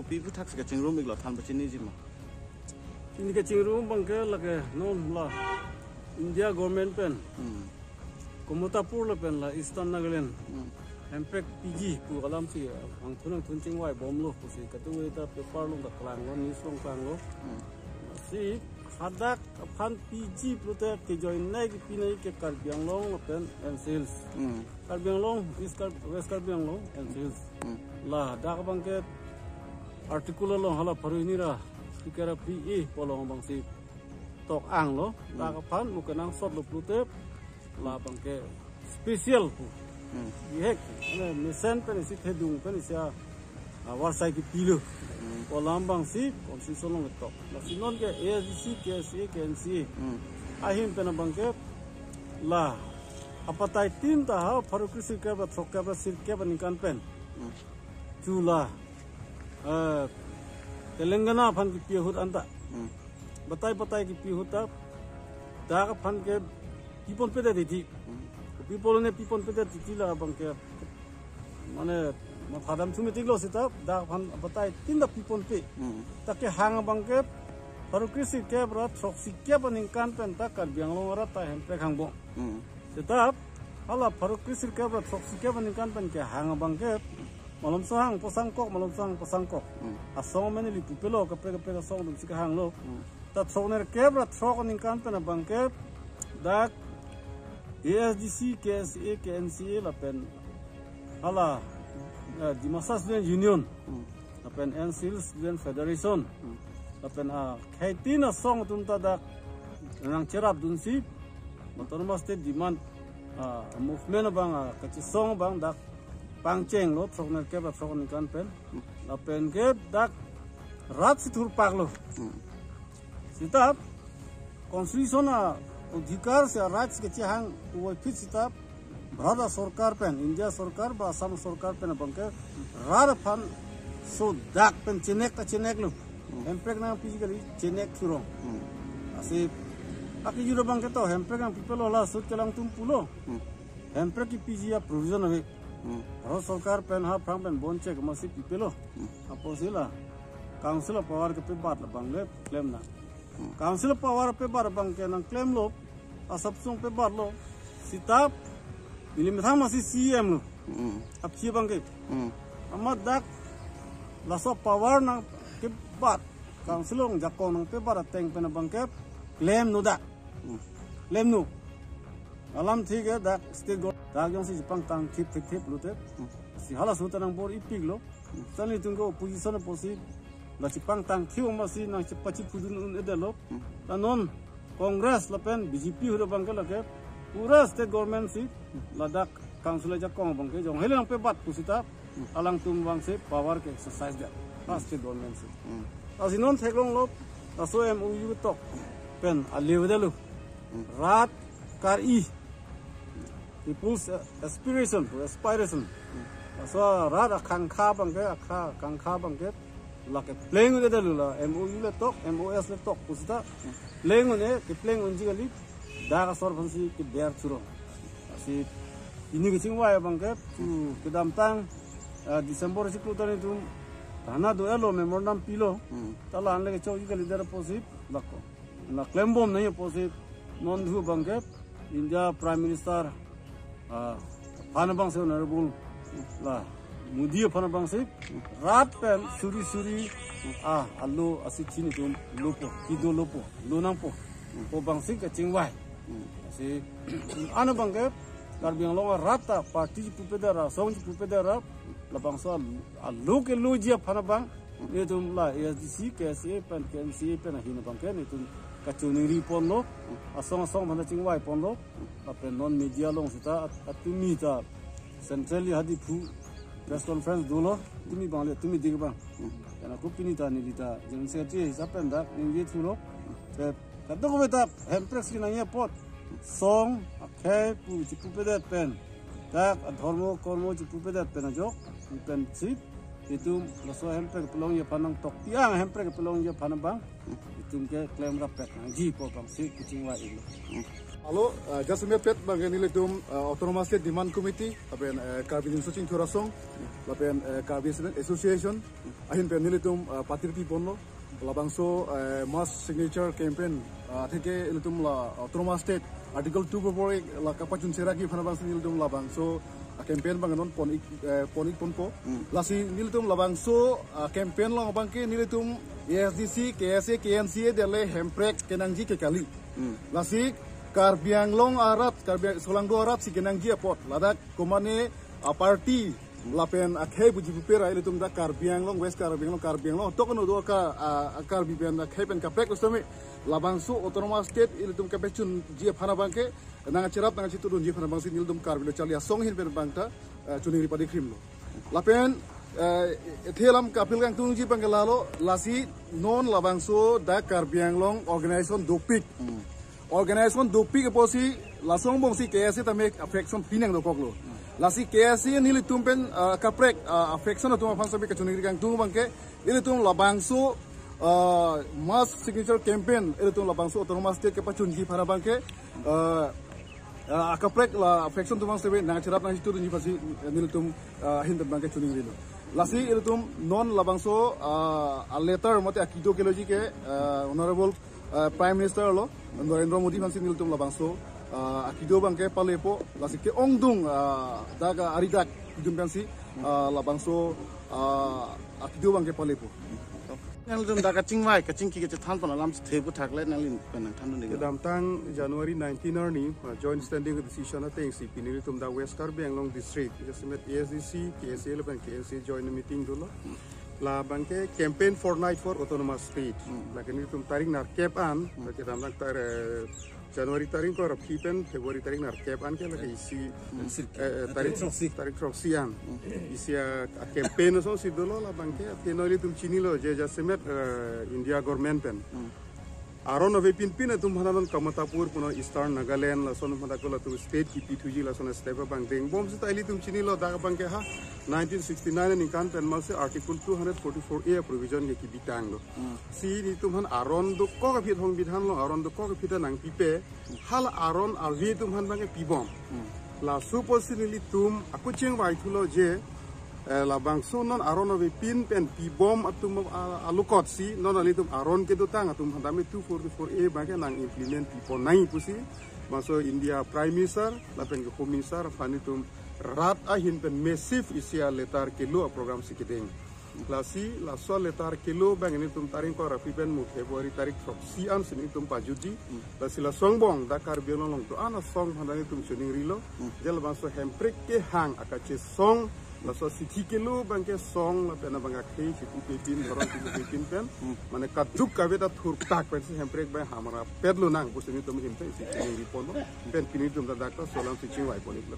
kopi bu tak sekat cingrum ikut tan bacini jima. Ini ke cingrum bangke lagi non lah India government pen. Komutapur la pen la Eastern Nagaland. Empek PG pu alam si ang tunang tunting wai bom lo pu si katu ita paper lo dak lang lo nis long klang lo. Si hadak pan PG plute ke join nai ki pinai ke Karbiang long pen and sales. Karbiang long West Karbiang long and sales. La dak bangke artikel lo hala paru ra ikara PE polong bang si tok ang lo dak pan mukenang sot lo plute la bangke special pu. Yek, mesin pen isi hedung pen isi warsai ki pilu, polambang si konsi solong itu. Nasi non ke ASDC, KSA, KNC, ahim pen abangke lah apa tai tim taha paru krisi ke bat sok ke bat sir ke banikan pen, jula Telangana pan ki pihut anta, batai ki pihut tak, dah pan ke pipon pede di. People ne people pede titila bangke mane mathadam chumi tiglo sita da phan batai tinda people pe take hang bangke paru krisi ke bra troksi ke baning kan pen ta Karbiang lo ra ta hempe khangbo sita hala paru krisi ke bra troksi ke baning kan pen ke hang bangke malom sohang posangkok asong mene li pupelo ke pe song dum sika hang lo ta troner ke bra trok ning kan pen bangke da ASDC, KSA, KNCA, lapen hala Dimasa Student Union, lapen NCL Student Federation, lapen kaitina song tunta dak nang cerap dunsi, Autonomous State Demand movement bang kaci song bang dak pangceng lo, trokner ke bat trok nikan pen, lapen ke dak rat situr paglo, sitap konstitusi अधिकार से राज्य के चिहांग वो फिर सिता भारत सरकार pen India सरकार बा असम सरकार पेन बंके रार फन सो दाक पेन चिनेक लो हेम्पेक ना फिजिकली चिनेक थुरो असे आकि जुरो बंके तो हेम्पेक ना पीपल होला सुत केलांग तुम पुलो हेम्पेक की पीजिया प्रोविजन है भारत सरकार पेन हा फ्राम पेन बोनचे मसी पीपलो अपोसिला काउंसिल ऑफ पावर के पे बात बंगे क्लेम ना काउंसिल ऑफ पावर पे बार बंके ना क्लेम लो asapsong pe bar lo sitap milimthang masi CM lo apchi bangke amat dak laso power nang ke bat councilong jakong nang pe bar teng pe na bangke claim no da claim no alam thik hai dak state go dak jong si jipang tang thip lo te si hala su tanang bor ipig lo tani tungko opposition posi la jipang tang thiu masi nang chipachi pudun edelo tanon Congress lapen BJP hura bangke lake pura state government si Ladakh council jakong bangke jong helang pe bat pusita alang tum bangse power ke exercise da state government si asinon theklong lo aso MOU tok pen alewdelu rat kar I people's aspiration aso rat kangkha bangke lake playing with the lula MOU le tok MOS le tok pusita playing ne ke playing unji gali daga sor phansi ke bear churo asi ini ke chingwa ya bangke tu kedam tang December si plutani tum dana do elo memorandum pilo tala anle ke chau gali dera posi lako na claim bomb nahi posi non dhu bangke India Prime Minister Phanabang se honorable la Modi Phanabang se rat pen suri allo asi chini tum lopo kido lopo lonang po bang sing ka chingwai si ana bangke Karbiang long rata party pupedara song pupedara labang so allo ke lojia Phanabang ni tum la ASDC KSA pen KNCA pen hin bangke ni tum kachuni ripon lo asong mana chingwai pon lo apen non media long sita atumi ta centrally hadi pu press conference dulu, tumi bang le, tumi dig bang. Karena aku pini ta ni kita jangan sekali siapa ndak ni tu lo. Kata aku beta hempres kena ia pot song, akhir pu cipu pedat pen, tak adhormo kormo cipu pedat pen ajo, pen sip itu laso hempres pelong ia panang tok tiang hempres pelong ia panang bang, itu ke klaim rapet, ji po bang sip kucing wa ini. Halo, Jasmine Pet bagian ini dum Autonomous State Demand Committee, apen Carbon Searching Thurasong, apen Carbon Association, ahin pen ini dum Patir Pipono, labangso mass signature campaign, teke ini dum la Autonomous State Article 2 before la kapacun seragi panabang ini dum labangso campaign banganon ponik ponpo, lasi ini dum labangso campaign lang bangke ini dum ESDC, KSA, KNCA dele hemprek kenangji kekali, lasi Karbiang long arat, karbiang sekolah dua arat si kenang dia pot. Ladak komane party lapen akhai buji pupera itu tumda karbiang long west karbiang long. Tokon dua karbiang akhai pen kapek ustami labangsu Autonomous State itu tum kapecun dia phana bangke nang cerap nang citu dun dia phana bangsi nil tum karbiang chalia song hin pen bangta cuning ripadi krim lo. Lapen thelam kapil kang tung ji pangelalo lasi non labangsu da karbiang long organization dopik. Organisation dopi ke posi lasong bong si KSA tamek affection pinang dokok lo. Lasi KSA nili tumpen kaprek affection atau apa sampai kecuali kang tung bangke ini tum labangso mass signature campaign ini tum labangso Autonomous State kepacun ji para bangke kaprek la affection tum sampai nang cerap nang itu ni pasti nili tum hinter bangke cuning lo. Lasi ini tum non labangso letter mate akido keloji ke honorable Prime Minister lo, Narendra Modi fansi niltum labangso, akido bangke palepo, lasi ke ongdung daga aridak idum fansi labangso akido bangke palepo. Nang daga cingwai, kacing ki kecet tanpa nalam tebu taklet nalin penang tandu nih. Dalam tang Januari 19 ni joint standing decision ateng si pinili tum da West Karbiang Long District, jasmet ESDC, KSA lepan KSA joint meeting dulu. La bangke campaign for night for Autonomous State. Lakin itu tarik nar cap an, kita dalam tar Januari tarik ko rapipen, Februari tarik nar cap an ke lagi isi tarik troksian. Isi campaign so si dulu la bangke tenori tum chini lo je jasemet India government pen. Aron of pin tum hananon Kamatapur puno Eastern Nagaland la son mata ko la tu state ki P2G la son step bang ding bom sa taili tum chini lo daga bang ke ha 1969 ni kan pen mal se article 244A provision ke ki bitang lo si ni tum han aron do ko ka phit hong bidhan lo aron do ko ka phita nang pipe hal aron avi tum han bang ke pibom la supposedly tum aku cheng wai thulo je la bangso non aron of pin pen pibom atum alukot si non alitum aron ke dutang atum handame 244A bangke nang implement pipo nai pusi maso India Prime Minister la pen Home Minister fanitum rat ahin pen massive isia letar kilo program sikideng lasi la so letar kilo bang ini tum taring ko rapi pen mu Februari tarik from sian sini tum pajuti lasi la songbong dakar biolo long to ana song handane tum chuning rilo jel maso hemprek ke hang akache song laso siti kilo bangke song la pena banga kei situ pepin koron situ pepin pen mane kaduk kabeta thur tak pen se hemprek ba hamara pedlo nang pusini tum himte situ ni pono pen kini tum da dakta solam sichi wai ponik la